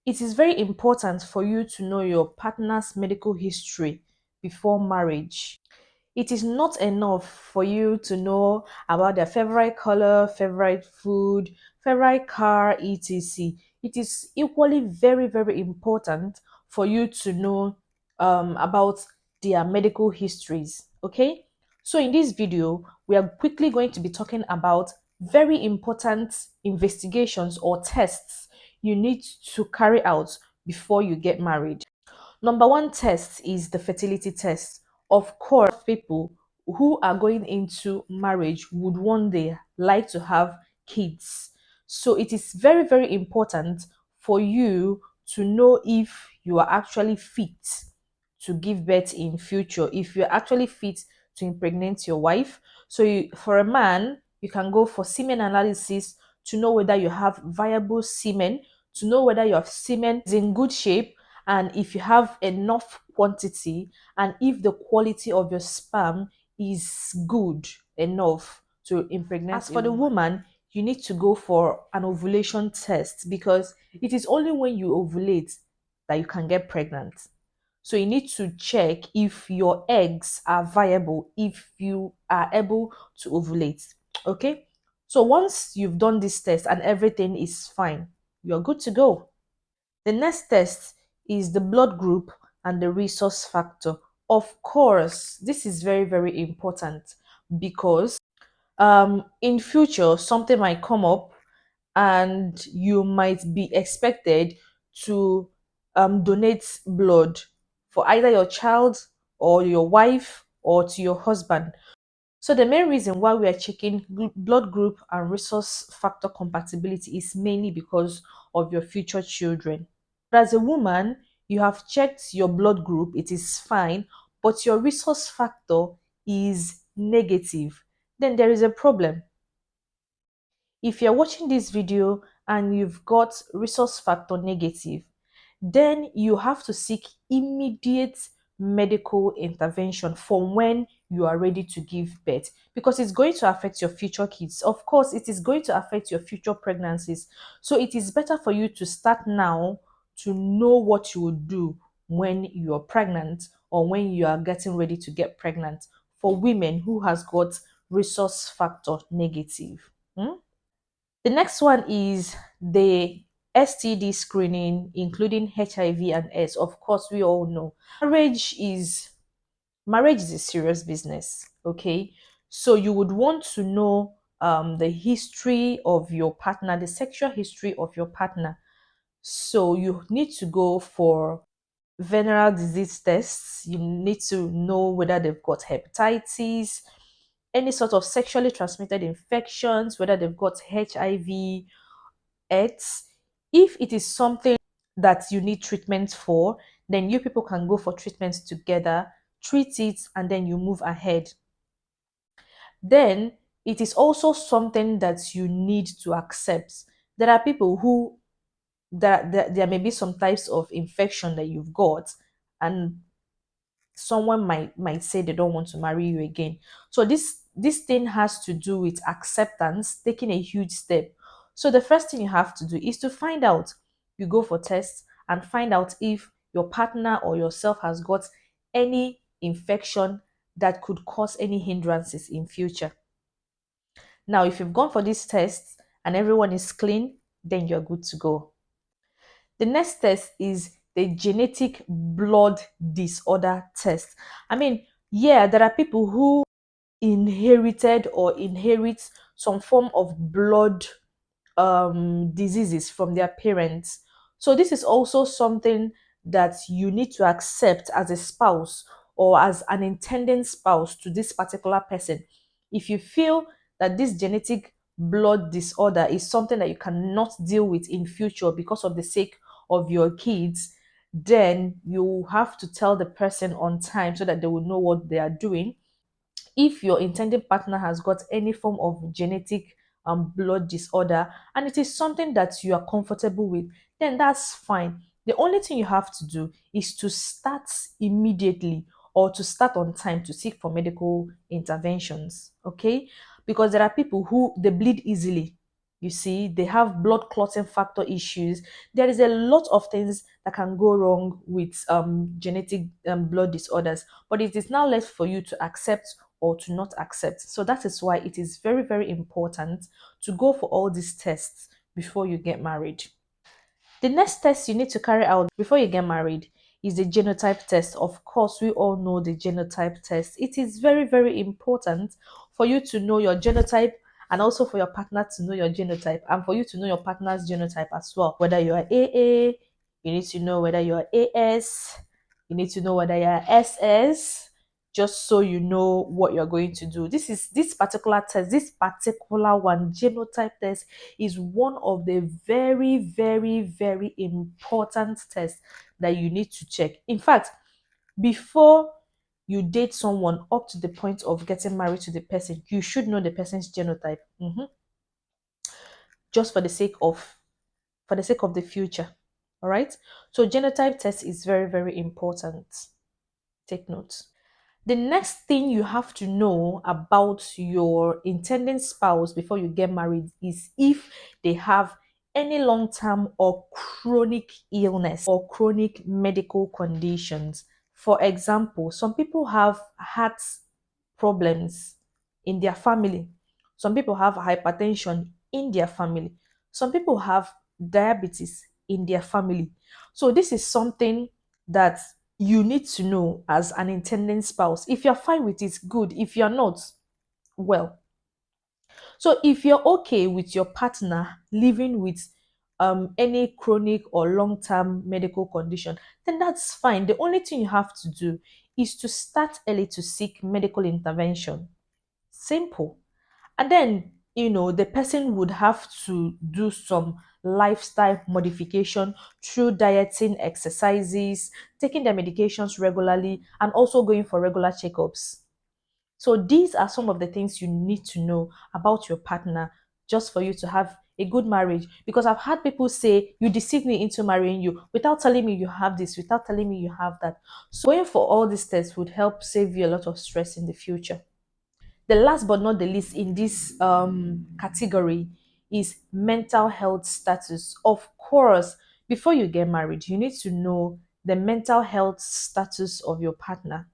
It is very important for you to know your partner's medical history before marriage. It is not enough for you to know about their favorite color, favorite food, favorite car, etc. It is equally very, very important for you to know about their medical histories. Okay, so in this video, we are quickly going to be talking about very important investigations or tests you need to carry out before you get married. Number one test is the fertility test. Of course, people who are going into marriage would one day like to have kids. So it is very, very important for you to know if you are actually fit to give birth in future, if you're actually fit to impregnate your wife. So for a man, you can go for semen analysis to know whether you have viable semen, to know whether your semen is in good shape, and if you have enough quantity, and if the quality of your sperm is good enough to impregnate. As for the woman, you need to go for an ovulation test because it is only when you ovulate that you can get pregnant. So you need to check if your eggs are viable, if you are able to ovulate. Okay. So once you've done this test and everything is fine, you're good to go. The next test is the blood group and the resource factor. Of course, this is very, very important because in future something might come up and you might be expected to donate blood for either your child or your wife or to your husband. So the main reason why we are checking blood group and resource factor compatibility is mainly because of your future children. But as a woman, you have checked your blood group, it is fine, but your resource factor is negative. Then there is a problem. If you're watching this video and you've got resource factor negative, then you have to seek immediate medical intervention from when you are ready to give birth because it's going to affect your future kids. Of course, it is going to affect your future pregnancies. So it is better for you to start now to know what you will do when you are pregnant or when you are getting ready to get pregnant for women who has got resource factor negative. Hmm? The next one is the STD screening, including HIV and AIDS. Of course, we all know marriage is a serious business. Okay, so you would want to know the history of your partner, the sexual history of your partner. So you need to go for venereal disease tests. You need to know whether they've got hepatitis, any sort of sexually transmitted infections, whether they've got HIV, AIDS. If it is something that you need treatment for, then you people can go for treatments together, treat it, and then you move ahead. Then it is also something that you need to accept. There are people who there may be some types of infection that you've got, and someone might say they don't want to marry you again. So this thing has to do with acceptance, taking a huge step. So the first thing you have to do is to find out. You go for tests and find out if your partner or yourself has got any infection that could cause any hindrances in future. Now if you've gone for these tests and everyone is clean, then you're good to go. The next test is the genetic blood disorder test. I mean, yeah, there are people who inherited or inherit some form of blood diseases from their parents. So this is also something that you need to accept as a spouse or as an intending spouse to this particular person. If you feel that this genetic blood disorder is something that you cannot deal with in future because of the sake of your kids, then you have to tell the person on time so that they will know what they are doing. If your intended partner has got any form of genetic blood disorder and it is something that you are comfortable with, then that's fine. The only thing you have to do is to start immediately or to start on time to seek for medical interventions. Okay, because there are people who they bleed easily. You see, they have blood clotting factor issues. There is a lot of things that can go wrong with genetic blood disorders, but it is now left for you to accept or to not accept. So that is why it is very, very important to go for all these tests before you get married. The next test you need to carry out before you get married is the genotype test. Of course, we all know the genotype test. It is very, very important for you to know your genotype and also for your partner to know your genotype and for you to know your partner's genotype as well. Whether you are AA, you need to know whether you are AS, you need to know whether you are SS, just so you know what you're going to do. This particular test, this particular one, genotype test, is one of the very, very, very important tests that you need to check. In fact, before you date someone up to the point of getting married to the person, you should know the person's genotype. Just for the sake of the future. All right. So genotype test is very, very important. Take note. The next thing you have to know about your intending spouse before you get married is if they have any long term or chronic illness or chronic medical conditions. For example, some people have heart problems in their family, some people have hypertension in their family, some people have diabetes in their family. So, this is something that you need to know as an intending spouse. If you're fine with it, good. If you're not, well. So if you're okay with your partner living with any chronic or long-term medical condition, then that's fine. The only thing you have to do is to start early to seek medical intervention. Simple. And then, the person would have to do some lifestyle modification through dieting, exercises, taking their medications regularly, and also going for regular checkups. So, these are some of the things you need to know about your partner just for you to have a good marriage. Because I've had people say, "You deceived me into marrying you without telling me you have this, without telling me you have that." So, going for all these tests would help save you a lot of stress in the future. The last but not the least in this category is mental health status. Of course, before you get married, you need to know the mental health status of your partner.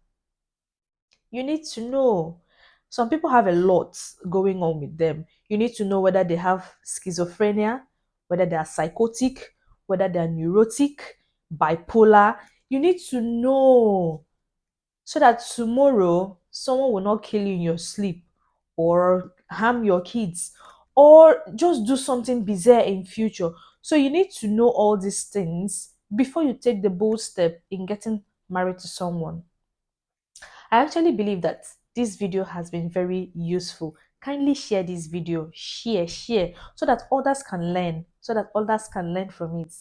You need to know. Some people have a lot going on with them. You need to know whether they have schizophrenia, whether they are psychotic, whether they are neurotic, bipolar. You need to know so that tomorrow someone will not kill you in your sleep or harm your kids or just do something bizarre in future. So you need to know all these things before you take the bold step in getting married to someone. I actually believe that this video has been very useful. Kindly share this video, share, so that others can learn, from it.